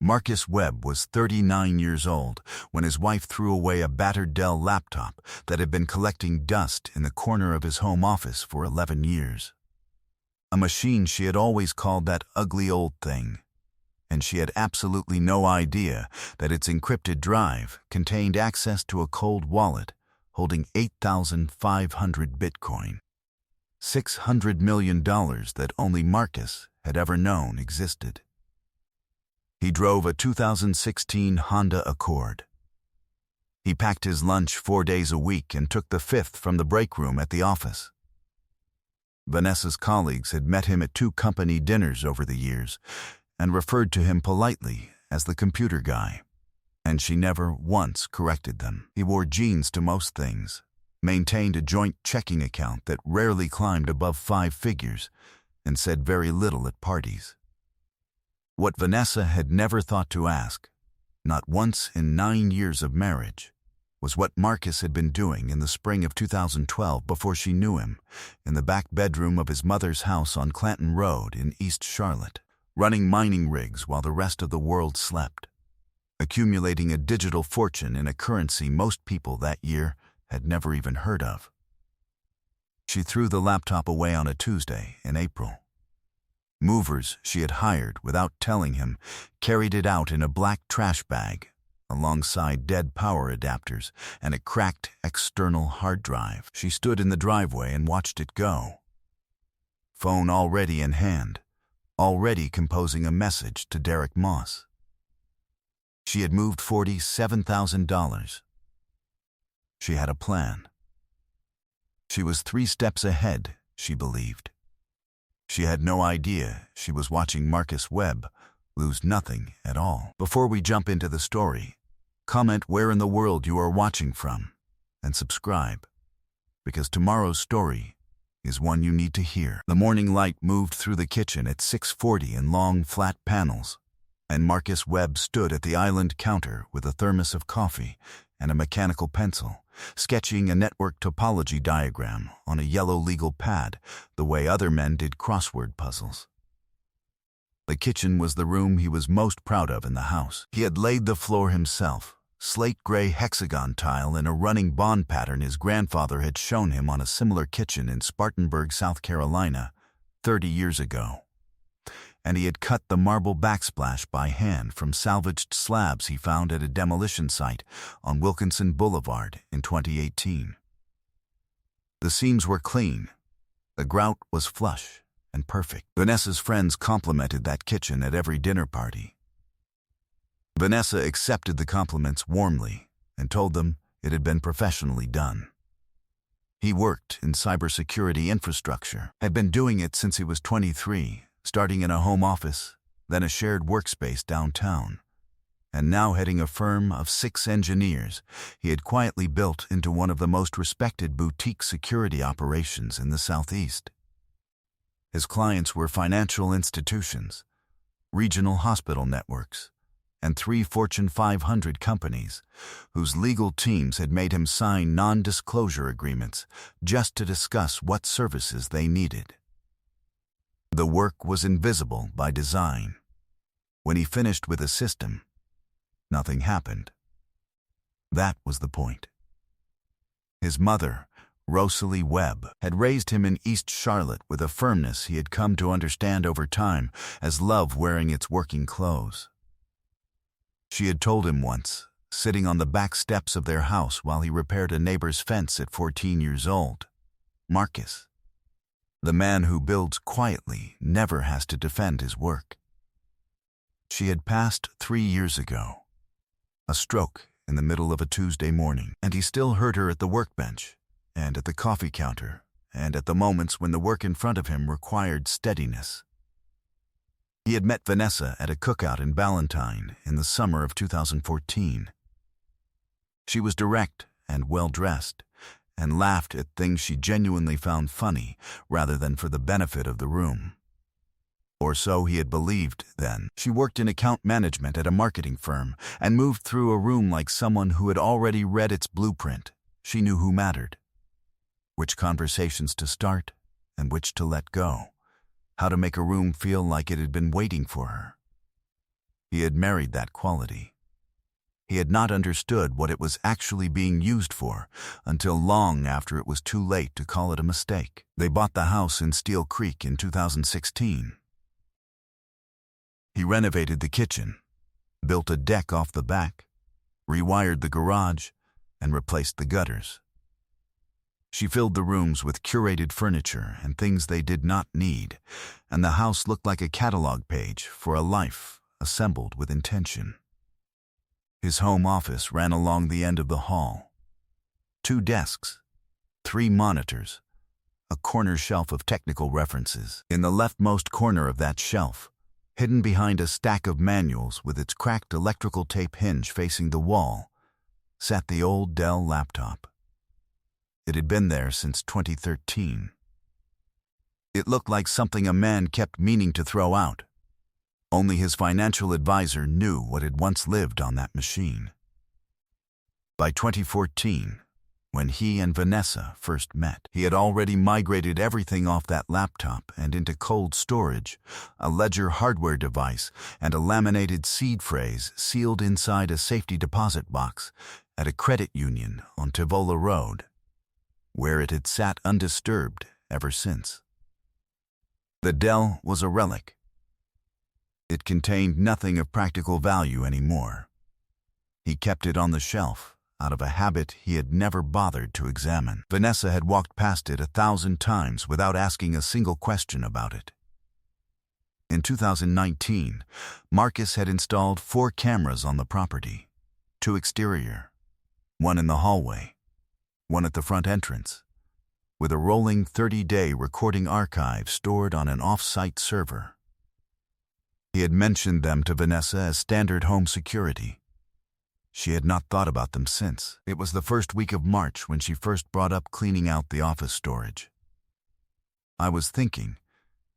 Marcus Webb was 39 years old when his wife threw away a battered Dell laptop that had been collecting dust in the corner of his home office for 11 years. A machine she had always called that ugly old thing, and she had absolutely no idea that its encrypted drive contained access to a cold wallet holding 8,500 Bitcoin. $600 million that only Marcus had ever known existed. He drove a 2016 Honda Accord. He packed his lunch 4 days a week and took the fifth from the break room at the office. Vanessa's colleagues had met him at 2 company dinners over the years and referred to him politely as the computer guy, and she never once corrected them. He wore jeans to most things, maintained a joint checking account that rarely climbed above 5 figures, and said very little at parties. What Vanessa had never thought to ask, not once in 9 years of marriage, was what Marcus had been doing in the spring of 2012 before she knew him, in the back bedroom of his mother's house on Clanton Road in East Charlotte, running mining rigs while the rest of the world slept, accumulating a digital fortune in a currency most people that year had never even heard of. She threw the laptop away on a Tuesday in April. Movers she had hired without telling him carried it out in a black trash bag alongside dead power adapters and a cracked external hard drive. She stood in the driveway and watched it go. Phone already in hand, already composing a message to Derek Moss. She had moved $47,000. She had a plan. She was 3 steps ahead, she believed. She had no idea she was watching Marcus Webb lose nothing at all. Before we jump into the story, comment where in the world you are watching from and subscribe, because tomorrow's story is one you need to hear. The morning light moved through the kitchen at 6:40 in long, flat panels, and Marcus Webb stood at the island counter with a thermos of coffee and a mechanical pencil, sketching a network topology diagram on a yellow legal pad the way other men did crossword puzzles. The kitchen was the room he was most proud of in the house. He had laid the floor himself, slate gray hexagon tile in a running bond pattern his grandfather had shown him on a similar kitchen in Spartanburg, South Carolina, 30 years ago. And he had cut the marble backsplash by hand from salvaged slabs he found at a demolition site on Wilkinson Boulevard in 2018. The seams were clean. The grout was flush and perfect. Vanessa's friends complimented that kitchen at every dinner party. Vanessa accepted the compliments warmly and told them it had been professionally done. He worked in cybersecurity infrastructure, had been doing it since he was 23, starting in a home office, then a shared workspace downtown, and now heading a firm of 6 engineers he had quietly built into one of the most respected boutique security operations in the Southeast. His clients were financial institutions, regional hospital networks, and 3 Fortune 500 companies whose legal teams had made him sign non-disclosure agreements just to discuss what services they needed. The work was invisible by design. When he finished with a system, nothing happened. That was the point. His mother, Rosalie Webb, had raised him in East Charlotte with a firmness he had come to understand over time as love wearing its working clothes. She had told him once, sitting on the back steps of their house while he repaired a neighbor's fence at 14 years old, "Marcus, the man who builds quietly never has to defend his work." She had passed 3 years ago, a stroke in the middle of a Tuesday morning, and he still heard her at the workbench, and at the coffee counter, and at the moments when the work in front of him required steadiness. He had met Vanessa at a cookout in Ballantyne in the summer of 2014. She was direct and well-dressed, and laughed at things she genuinely found funny rather than for the benefit of the room. Or so he had believed then. She worked in account management at a marketing firm and moved through a room like someone who had already read its blueprint. She knew who mattered, which conversations to start and which to let go, how to make a room feel like it had been waiting for her. He had married that quality. He had not understood what it was actually being used for until long after it was too late to call it a mistake. They bought the house in Steel Creek in 2016. He renovated the kitchen, built a deck off the back, rewired the garage, and replaced the gutters. She filled the rooms with curated furniture and things they did not need, and the house looked like a catalog page for a life assembled with intention. His home office ran along the end of the hall. 2 desks, 3 monitors, a corner shelf of technical references. In the leftmost corner of that shelf, hidden behind a stack of manuals with its cracked electrical tape hinge facing the wall, sat the old Dell laptop. It had been there since 2013. It looked like something a man kept meaning to throw out. Only his financial advisor knew what had once lived on that machine. By 2014, when he and Vanessa first met, he had already migrated everything off that laptop and into cold storage, a Ledger hardware device, and a laminated seed phrase sealed inside a safety deposit box at a credit union on Tivola Road, where it had sat undisturbed ever since. The Dell was a relic. It contained nothing of practical value anymore. He kept it on the shelf, out of a habit he had never bothered to examine. Vanessa had walked past it 1,000 times without asking a single question about it. In 2019, Marcus had installed 4 cameras on the property, 2 exterior, 1 in the hallway, 1 at the front entrance, with a rolling 30-day recording archive stored on an off-site server. He had mentioned them to Vanessa as standard home security. She had not thought about them since. It was the first week of March when she first brought up cleaning out the office storage. "I was thinking,"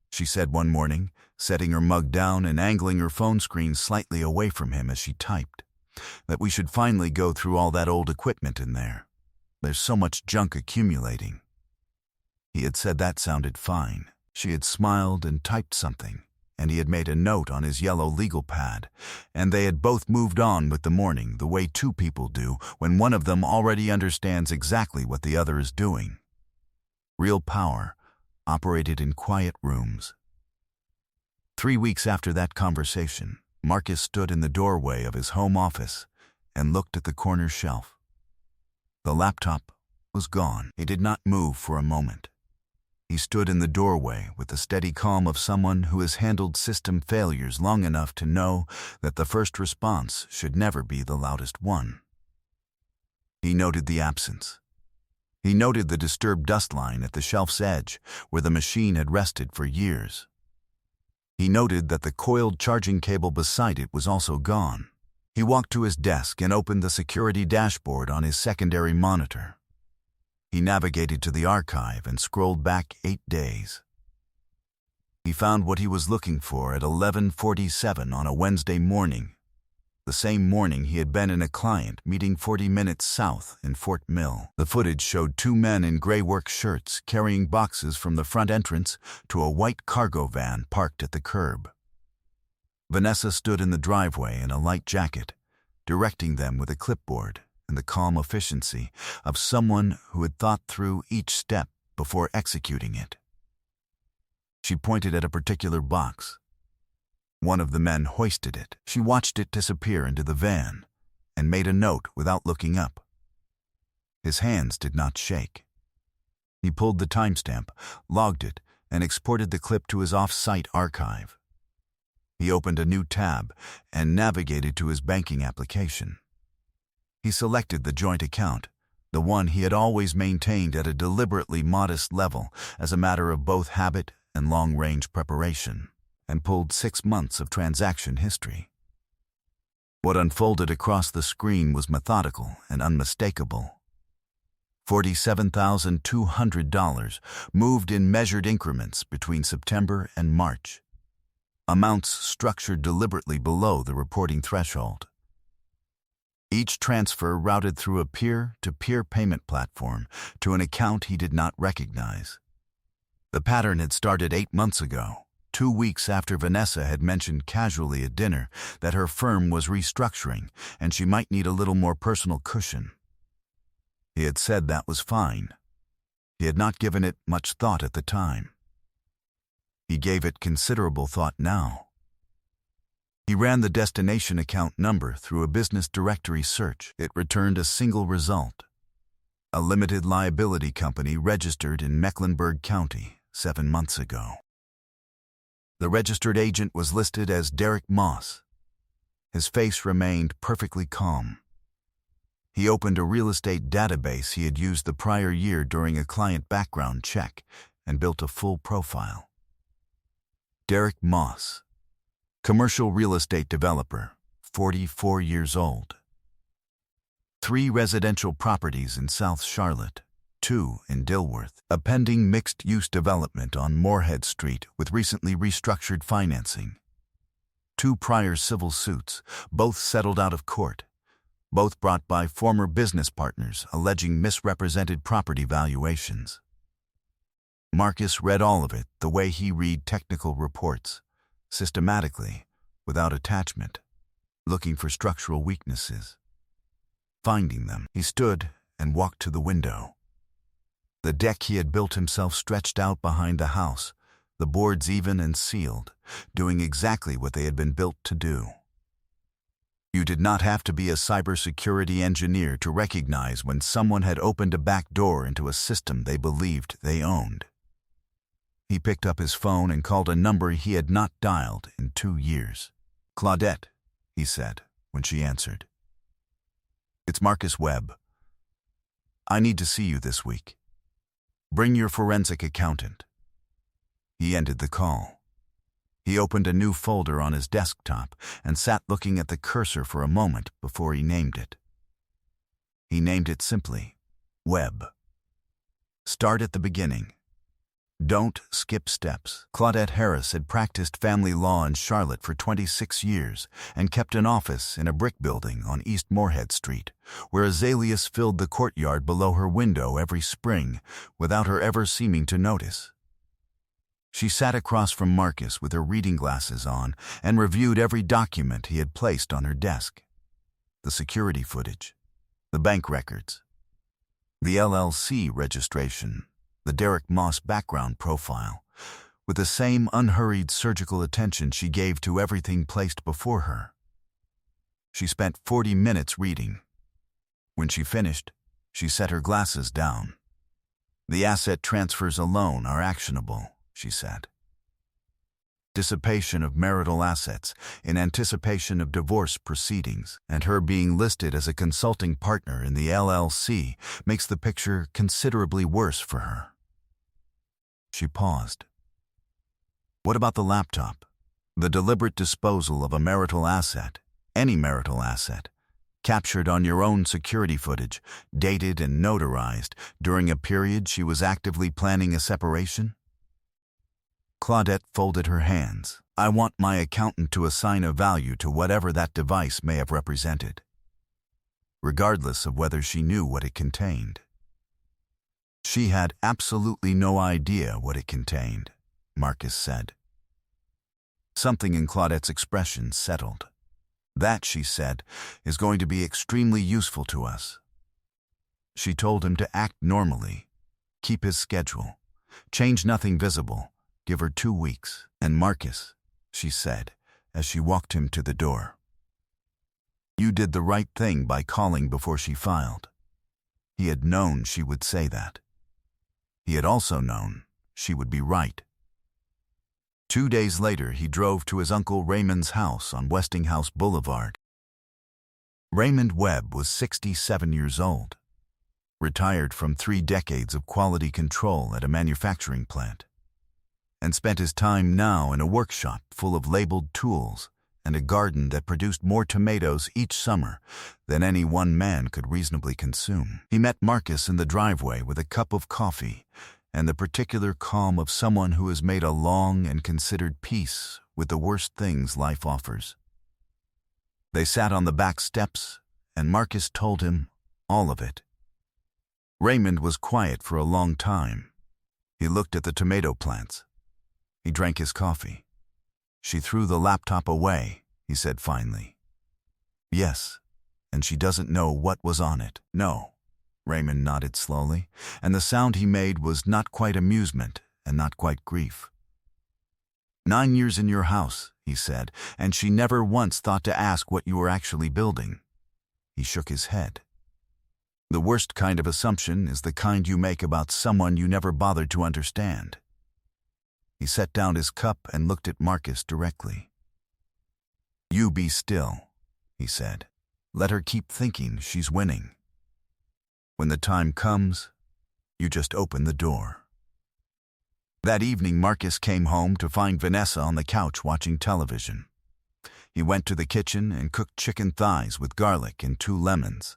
she said one morning, setting her mug down and angling her phone screen slightly away from him as she typed, "that we should finally go through all that old equipment in there. There's so much junk accumulating." He had said that sounded fine. She had smiled and typed something, and he had made a note on his yellow legal pad, and they had both moved on with the morning the way 2 people do when one of them already understands exactly what the other is doing. Real power operated in quiet rooms. 3 weeks after that conversation, Marcus stood in the doorway of his home office and looked at the corner shelf. The laptop was gone. He did not move for a moment. He stood in the doorway with the steady calm of someone who has handled system failures long enough to know that the first response should never be the loudest one. He noted the absence. He noted the disturbed dust line at the shelf's edge where the machine had rested for years. He noted that the coiled charging cable beside it was also gone. He walked to his desk and opened the security dashboard on his secondary monitor. He navigated to the archive and scrolled back 8 days. He found what he was looking for at 11:47 on a Wednesday morning, the same morning he had been in a client meeting 40 minutes south in Fort Mill. The footage showed 2 men in gray work shirts carrying boxes from the front entrance to a white cargo van parked at the curb. Vanessa stood in the driveway in a light jacket, directing them with a clipboard and the calm efficiency of someone who had thought through each step before executing it. She pointed at a particular box. One of the men hoisted it. She watched it disappear into the van and made a note without looking up. His hands did not shake. He pulled the timestamp, logged it, and exported the clip to his off-site archive. He opened a new tab and navigated to his banking application. He selected the joint account, the one he had always maintained at a deliberately modest level as a matter of both habit and long-range preparation, and pulled 6 months of transaction history. What unfolded across the screen was methodical and unmistakable. $47,200 moved in measured increments between September and March, amounts structured deliberately below the reporting threshold. Each transfer routed through a peer-to-peer payment platform to an account he did not recognize. The pattern had started 8 months ago, 2 weeks after Vanessa had mentioned casually at dinner that her firm was restructuring and she might need a little more personal cushion. He had said that was fine. He had not given it much thought at the time. He gave it considerable thought now. He ran the destination account number through a business directory search. It returned a single result: a limited liability company registered in Mecklenburg County 7 months ago. The registered agent was listed as Derek Moss. His face remained perfectly calm. He opened a real estate database he had used the prior year during a client background check and built a full profile. Derek Moss, commercial real estate developer, 44 years old. 3 residential properties in South Charlotte, 2 in Dilworth, a pending mixed-use development on Moorhead Street with recently restructured financing. 2 prior civil suits, both settled out of court, both brought by former business partners alleging misrepresented property valuations. Marcus read all of it the way he read technical reports, systematically, without attachment, looking for structural weaknesses. Finding them, he stood and walked to the window. The deck he had built himself stretched out behind the house, the boards even and sealed, doing exactly what they had been built to do. You did not have to be a cybersecurity engineer to recognize when someone had opened a back door into a system they believed they owned. He picked up his phone and called a number he had not dialed in 2 years. "Claudette," he said when she answered. "It's Marcus Webb. I need to see you this week. Bring your forensic accountant." He ended the call. He opened a new folder on his desktop and sat looking at the cursor for a moment before he named it. He named it simply Webb. Start at the beginning. Don't skip steps. Claudette Harris had practiced family law in Charlotte for 26 years and kept an office in a brick building on East Moorhead Street, where azaleas filled the courtyard below her window every spring without her ever seeming to notice. She sat across from Marcus with her reading glasses on and reviewed every document he had placed on her desk. The security footage, the bank records, the LLC registration, the Derek Moss background profile, with the same unhurried surgical attention she gave to everything placed before her. She spent 40 minutes reading. When she finished, she set her glasses down. "The asset transfers alone are actionable," she said. Dissipation of marital assets in anticipation of divorce proceedings and her being listed as a consulting partner in the LLC makes the picture considerably worse for her. She paused. "What about the laptop? The deliberate disposal of a marital asset, any marital asset, captured on your own security footage, dated and notarized during a period she was actively planning a separation?" Claudette folded her hands. "I want my accountant to assign a value to whatever that device may have represented, regardless of whether she knew what it contained." She had absolutely no idea what it contained, Marcus said. Something in Claudette's expression settled. "That," she said, "is going to be extremely useful to us." She told him to act normally, keep his schedule, change nothing visible, give her 2 weeks. "And Marcus," she said, as she walked him to the door, "you did the right thing by calling before she filed." He had known she would say that. He had also known she would be right. 2 days later, he drove to his Uncle Raymond's house on Westinghouse Boulevard. Raymond Webb was 67 years old, retired from 3 decades of quality control at a manufacturing plant, and spent his time now in a workshop full of labeled tools and a garden that produced more tomatoes each summer than any one man could reasonably consume. He met Marcus in the driveway with a cup of coffee and the particular calm of someone who has made a long and considered peace with the worst things life offers. They sat on the back steps, and Marcus told him all of it. Raymond was quiet for a long time. He looked at the tomato plants. He drank his coffee. "She threw the laptop away," he said finally. "Yes, and she doesn't know what was on it." "No." Raymond nodded slowly, and the sound he made was not quite amusement and not quite grief. 9 years in your house," he said, "and she never once thought to ask what you were actually building." He shook his head. "The worst kind of assumption is the kind you make about someone you never bothered to understand." He set down his cup and looked at Marcus directly. "You be still," he said. "Let her keep thinking she's winning. When the time comes, you just open the door." That evening, Marcus came home to find Vanessa on the couch watching television. He went to the kitchen and cooked chicken thighs with garlic and 2 lemons.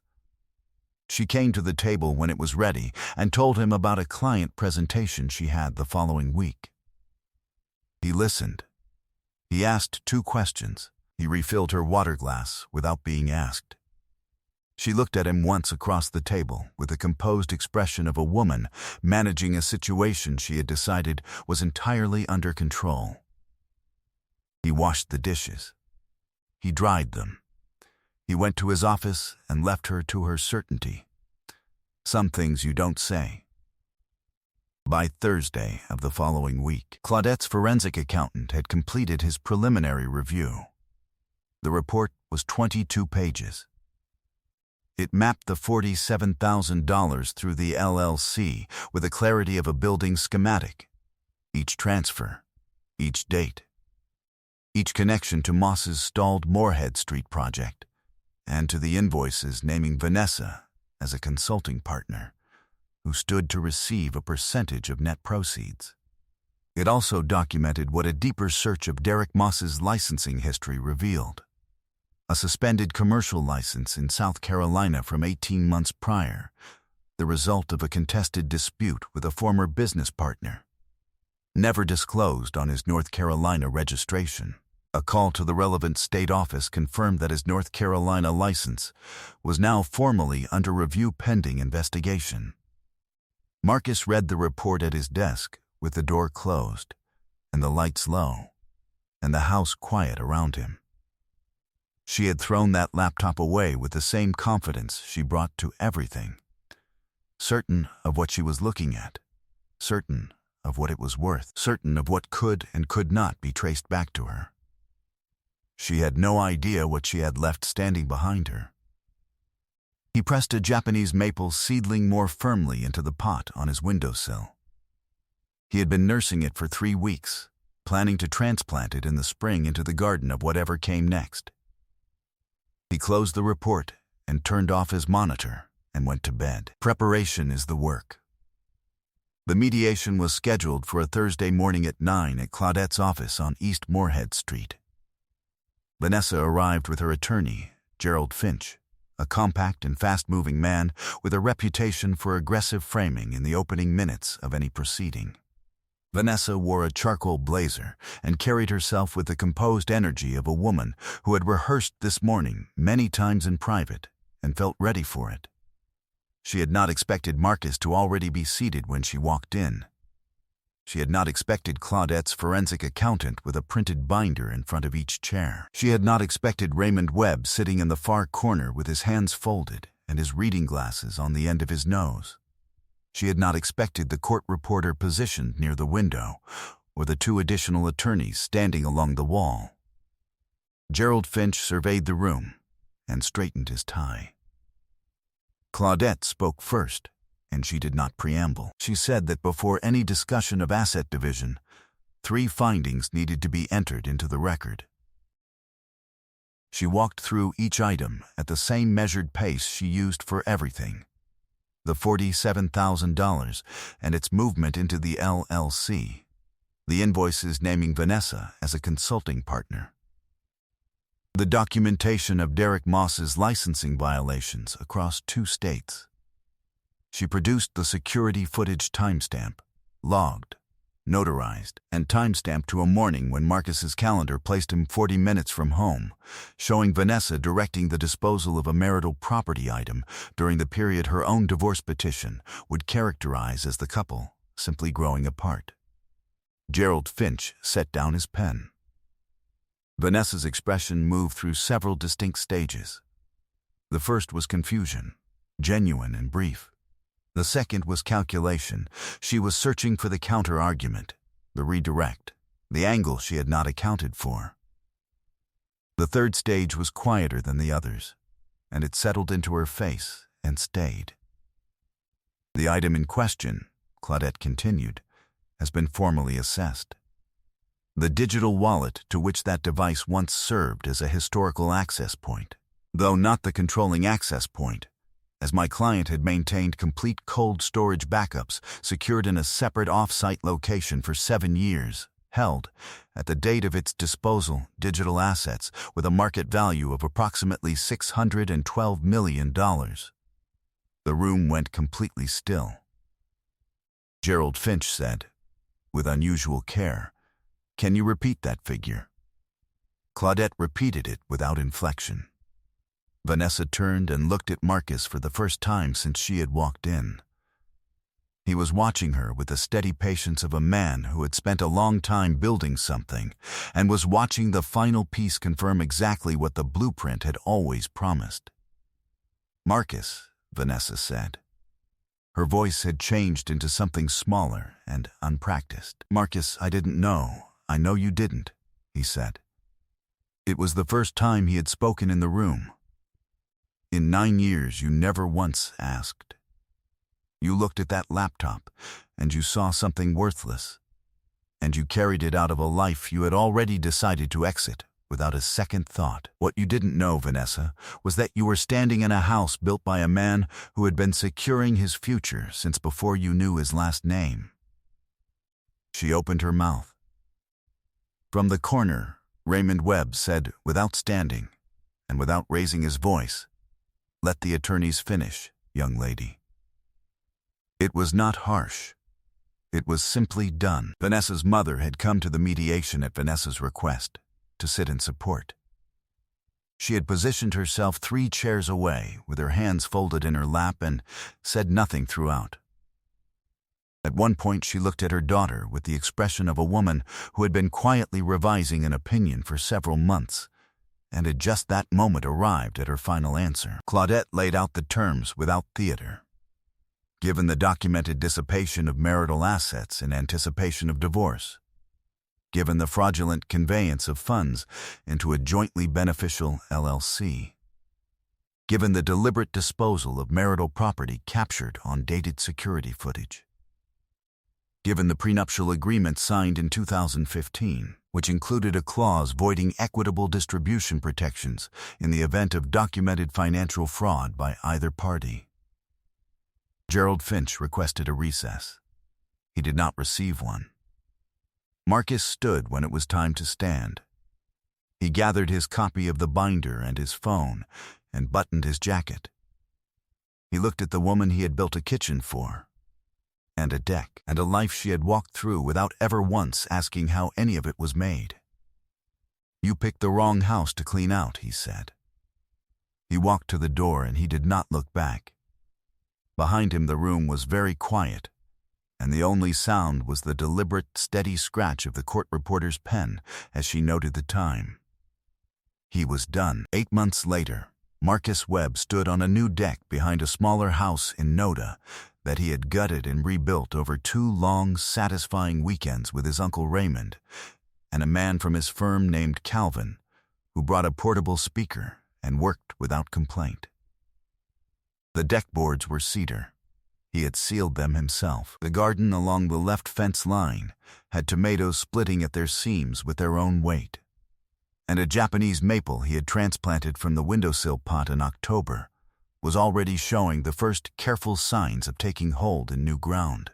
She came to the table when it was ready and told him about a client presentation she had the following week. He listened. He asked 2 questions. He refilled her water glass without being asked. She looked at him once across the table with the composed expression of a woman managing a situation she had decided was entirely under control. He washed the dishes. He dried them. He went to his office and left her to her certainty. Some things you don't say. By Thursday of the following week, Claudette's forensic accountant had completed his preliminary review. The report was 22 pages. It mapped the $47,000 through the LLC with the clarity of a building schematic. Each transfer, each date, each connection to Moss's stalled Moorhead Street project, and to the invoices naming Vanessa as a consulting partner who stood to receive a percentage of net proceeds. It also documented what a deeper search of Derek Moss's licensing history revealed. A suspended commercial license in South Carolina from 18 months prior, the result of a contested dispute with a former business partner, never disclosed on his North Carolina registration. A call to the relevant state office confirmed that his North Carolina license was now formally under review pending investigation. Marcus read the report at his desk with the door closed and the lights low and the house quiet around him. She had thrown that laptop away with the same confidence she brought to everything, certain of what she was looking at, certain of what it was worth, certain of what could and could not be traced back to her. She had no idea what she had left standing behind her. He pressed a Japanese maple seedling more firmly into the pot on his windowsill. He had been nursing it for 3 weeks, planning to transplant it in the spring into the garden of whatever came next. He closed the report and turned off his monitor and went to bed. Preparation is the work. The mediation was scheduled for a Thursday morning at 9 at Claudette's office on East Moorhead Street. Vanessa arrived with her attorney, Gerald Finch, a compact and fast-moving man with a reputation for aggressive framing in the opening minutes of any proceeding. Vanessa wore a charcoal blazer and carried herself with the composed energy of a woman who had rehearsed this morning many times in private and felt ready for it. She had not expected Marcus to already be seated when she walked in. She had not expected Claudette's forensic accountant with a printed binder in front of each chair. She had not expected Raymond Webb sitting in the far corner with his hands folded and his reading glasses on the end of his nose. She had not expected the court reporter positioned near the window, or the 2 additional attorneys standing along the wall. Gerald Finch surveyed the room and straightened his tie. Claudette spoke first, and she did not preamble. She said that before any discussion of asset division, 3 findings needed to be entered into the record. She walked through each item at the same measured pace she used for everything: the $47,000 and its movement into the LLC, the invoices naming Vanessa as a consulting partner, the documentation of Derek Moss's licensing violations across 2 states. She produced the security footage timestamp, logged, notarized, and timestamped to a morning when Marcus's calendar placed him 40 minutes from home, showing Vanessa directing the disposal of a marital property item during the period her own divorce petition would characterize as the couple simply growing apart. Gerald Finch set down his pen. Vanessa's expression moved through several distinct stages. The first was confusion, genuine and brief. The second was calculation. She was searching for the counter-argument, the redirect, the angle she had not accounted for. The third stage was quieter than the others, and it settled into her face and stayed. The item in question, Claudette continued, has been formally assessed. The digital wallet to which that device once served as a historical access point, though not the controlling access point, as my client had maintained complete cold storage backups secured in a separate off-site location for 7 years, held, at the date of its disposal, digital assets with a market value of approximately $612 million. The room went completely still. Gerald Finch said, with unusual care, "Can you repeat that figure?" Claudette repeated it without inflection. Vanessa turned and looked at Marcus for the first time since she had walked in. He was watching her with the steady patience of a man who had spent a long time building something and was watching the final piece confirm exactly what the blueprint had always promised. "Marcus," Vanessa said. Her voice had changed into something smaller and unpracticed. "Marcus, I didn't know. I know you didn't," he said. It was the first time he had spoken in the room. "In 9 years, you never once asked. You looked at that laptop, and you saw something worthless, and you carried it out of a life you had already decided to exit without a second thought. What you didn't know, Vanessa, was that you were standing in a house built by a man who had been securing his future since before you knew his last name." She opened her mouth. From the corner, Raymond Webb said, without standing and without raising his voice, "Let the attorneys finish, young lady." It was not harsh. It was simply done. Vanessa's mother had come to the mediation at Vanessa's request, to sit in support. She had positioned herself 3 chairs away, with her hands folded in her lap, and said nothing throughout. At one point she looked at her daughter with the expression of a woman who had been quietly revising an opinion for several months, and had just that moment arrived at her final answer. Claudette laid out the terms without theater. Given the documented dissipation of marital assets in anticipation of divorce, given the fraudulent conveyance of funds into a jointly beneficial LLC, given the deliberate disposal of marital property captured on dated security footage, given the prenuptial agreement signed in 2015, which included a clause voiding equitable distribution protections in the event of documented financial fraud by either party. Gerald Finch requested a recess. He did not receive one. Marcus stood when it was time to stand. He gathered his copy of the binder and his phone and buttoned his jacket. He looked at the woman he had built a kitchen for, and a deck, and a life she had walked through without ever once asking how any of it was made. "You picked the wrong house to clean out," he said. He walked to the door and he did not look back. Behind him the room was very quiet, and the only sound was the deliberate, steady scratch of the court reporter's pen as she noted the time. He was done. 8 months later, Marcus Webb stood on a new deck behind a smaller house in Noda that he had gutted and rebuilt over 2 long, satisfying weekends with his Uncle Raymond and a man from his firm named Calvin, who brought a portable speaker and worked without complaint. The deck boards were cedar. He had sealed them himself. The garden along the left fence line had tomatoes splitting at their seams with their own weight, and a Japanese maple he had transplanted from the windowsill pot in October was already showing the first careful signs of taking hold in new ground.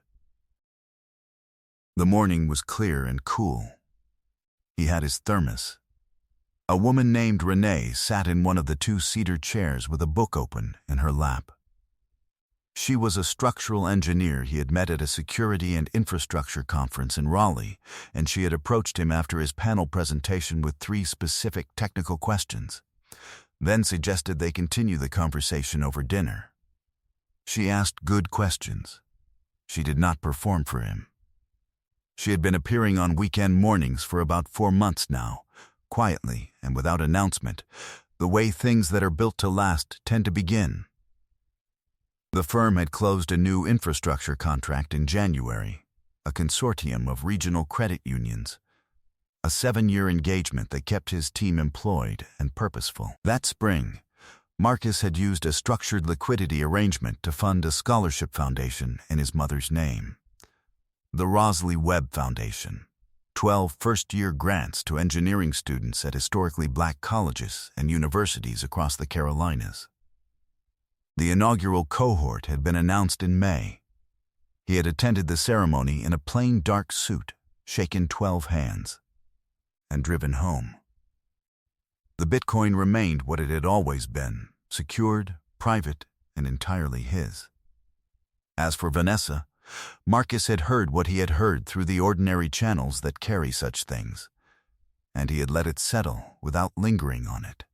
The morning was clear and cool. He had his thermos. A woman named Renee sat in one of the 2 cedar chairs with a book open in her lap. She was a structural engineer he had met at a security and infrastructure conference in Raleigh, and she had approached him after his panel presentation with 3 specific technical questions, then suggested they continue the conversation over dinner. She asked good questions. She did not perform for him. She had been appearing on weekend mornings for about 4 months now, quietly and without announcement, the way things that are built to last tend to begin. The firm had closed a new infrastructure contract in January, a consortium of regional credit unions, a 7-year engagement that kept his team employed and purposeful. That spring, Marcus had used a structured liquidity arrangement to fund a scholarship foundation in his mother's name. The Rosalie Webb Foundation, 12 first-year grants to engineering students at historically black colleges and universities across the Carolinas. The inaugural cohort had been announced in May. He had attended the ceremony in a plain dark suit, shaken 12 hands, and driven home. The Bitcoin remained what it had always been, secured, private, and entirely his. As for Vanessa, Marcus had heard what he had heard through the ordinary channels that carry such things, and he had let it settle without lingering on it.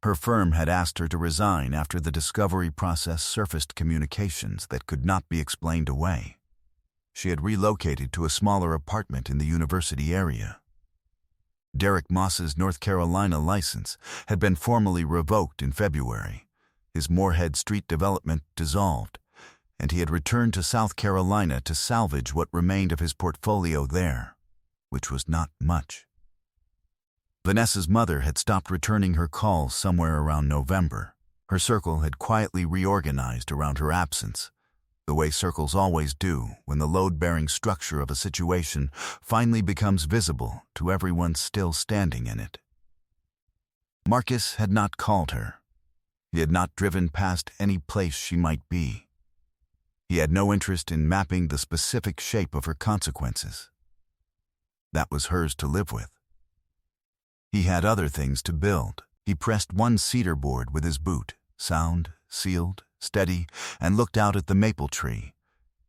Her firm had asked her to resign after the discovery process surfaced communications that could not be explained away. She had relocated to a smaller apartment in the university area. Derek Moss's North Carolina license had been formally revoked in February, his Moorhead Street development dissolved, and he had returned to South Carolina to salvage what remained of his portfolio there, which was not much. Vanessa's mother had stopped returning her calls somewhere around November. Her circle had quietly reorganized around her absence, the way circles always do when the load-bearing structure of a situation finally becomes visible to everyone still standing in it. Marcus had not called her. He had not driven past any place she might be. He had no interest in mapping the specific shape of her consequences. That was hers to live with. He had other things to build. He pressed one cedar board with his boot, sound, sealed, steady, and looked out at the maple tree,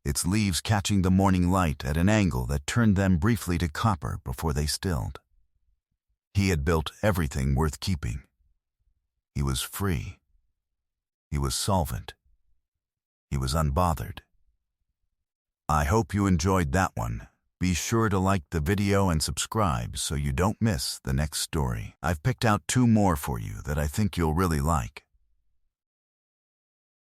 its leaves catching the morning light at an angle that turned them briefly to copper before they stilled. He had built everything worth keeping. He was free. He was solvent. He was unbothered. I hope you enjoyed that one. Be sure to like the video and subscribe so you don't miss the next story. I've picked out 2 more for you that I think you'll really like.